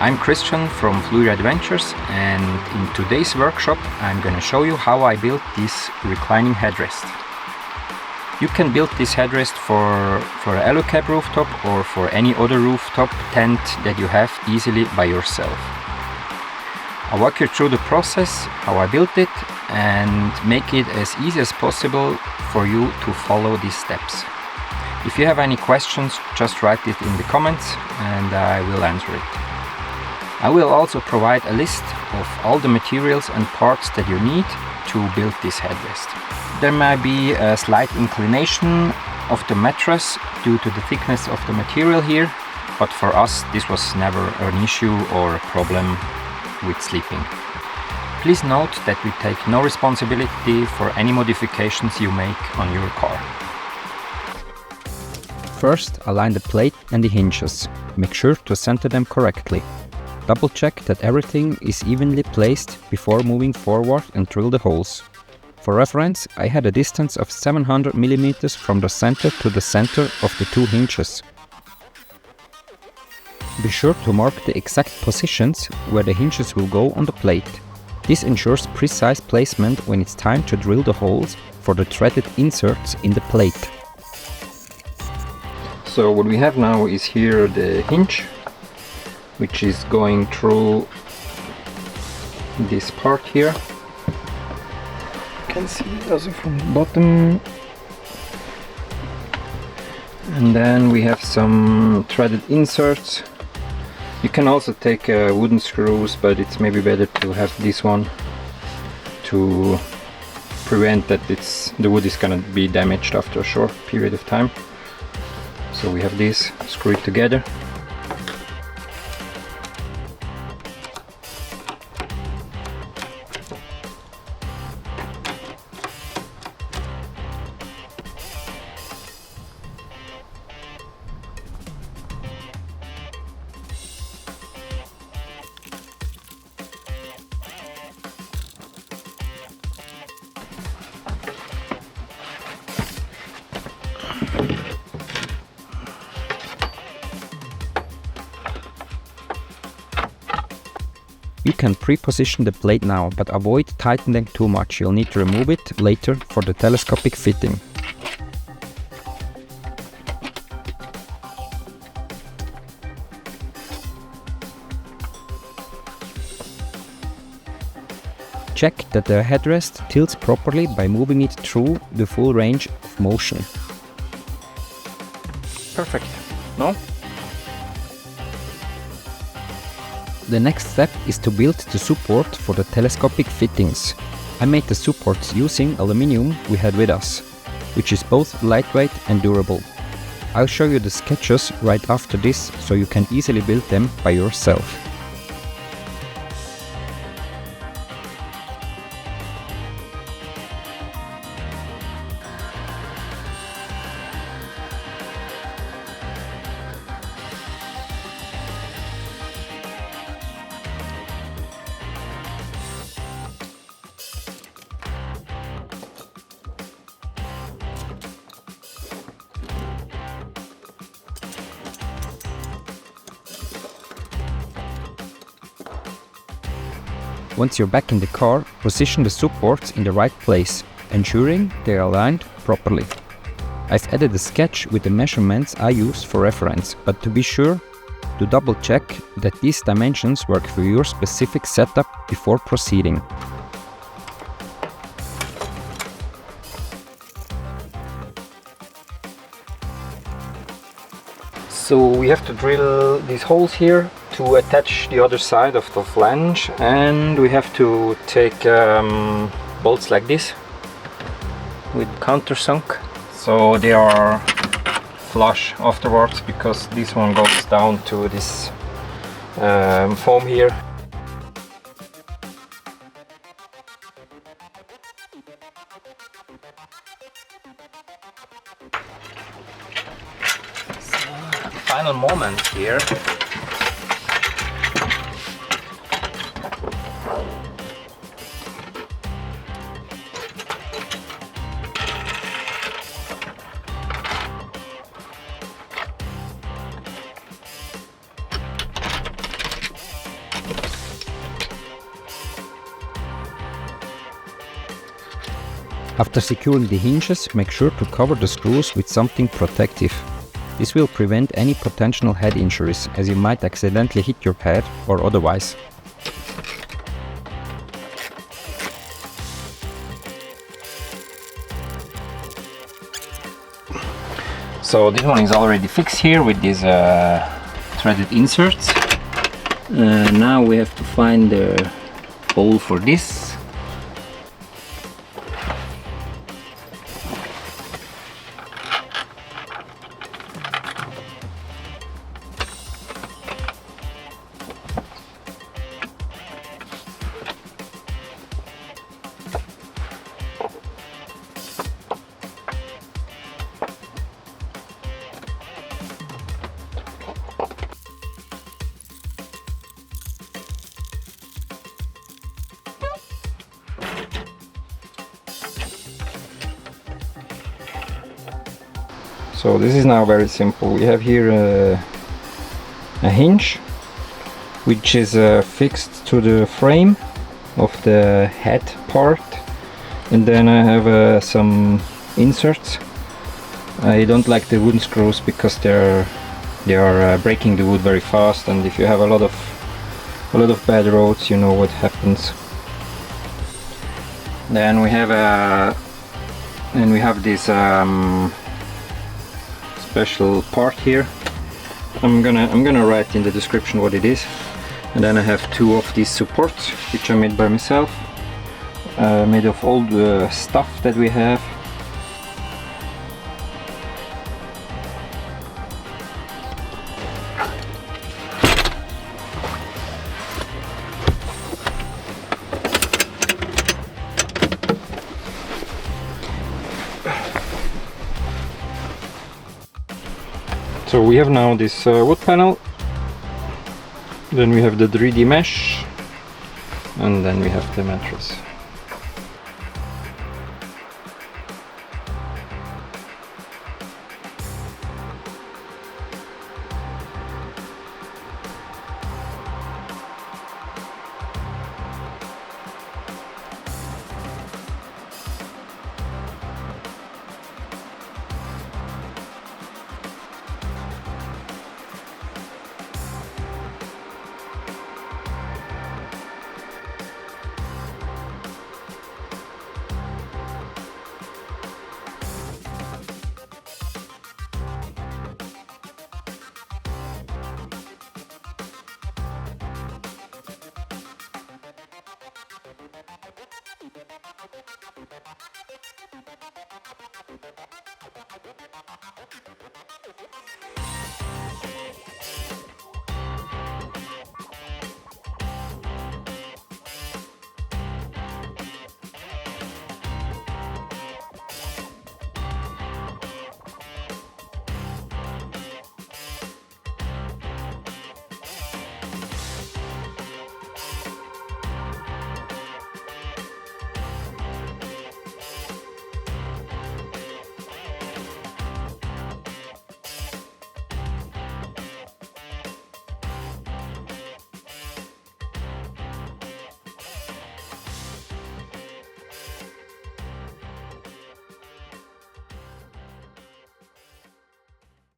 I'm Christian from Fluid Adventures, and in today's workshop I'm gonna show you how I built this reclining headrest. You can build this headrest for an AluCab rooftop or for any other rooftop tent that you have easily by yourself. I'll walk you through the process, how I built it, and make it as easy as possible for you to follow these steps. If you have any questions, just write it in the comments and I will answer it. I will also provide a list of all the materials and parts that you need to build this headrest. There might be a slight inclination of the mattress due to the thickness of the material here, but for us this was never an issue or a problem with sleeping. Please note that we take no responsibility for any modifications you make on your car. First, align the plate and the hinges. Make sure to center them correctly. Double check that everything is evenly placed before moving forward and drill the holes. For reference, I had a distance of 700 mm from the center to the center of the two hinges. Be sure to mark the exact positions where the hinges will go on the plate. This ensures precise placement when it's time to drill the holes for the threaded inserts in the plate. So what we have now is here the hinge, which is going through this part here. You can see it also from the bottom. And then we have some threaded inserts. You can also take wooden screws, but it's maybe better to have this one to prevent that the wood is gonna be damaged after a short period of time. So we have this screwed together. You can pre-position the plate now, but avoid tightening too much. You'll need to remove it later for the telescopic fitting. Check that the headrest tilts properly by moving it through the full range of motion. Perfect, no? The next step is to build the support for the telescopic fittings. I made the supports using aluminium we had with us, which is both lightweight and durable. I'll show you the sketches right after this so you can easily build them by yourself. Once you're back in the car, position the supports in the right place, ensuring they are aligned properly. I've added a sketch with the measurements I use for reference, but to be sure, to double check that these dimensions work for your specific setup before proceeding. So we have to drill these holes here to attach the other side of the flange, and we have to take bolts like this with countersunk, so they are flush afterwards, because this one goes down to this foam here. Final moment here. After securing the hinges, make sure to cover the screws with something protective. This will prevent any potential head injuries, as you might accidentally hit your head or otherwise. So this one is already fixed here with these threaded inserts. Now we have to find the hole for this. So this is now very simple. We have here a hinge which is fixed to the frame of the head part, and then I have some inserts. I don't like the wooden screws because they are breaking the wood very fast, and if you have a lot of bad roads, you know what happens. Then we have this special part here. I'm gonna write in the description what it is. And then I have two of these supports which I made by myself, made of all the stuff that we have. So we have now this wood panel, then we have the 3D mesh, and then we have the mattress.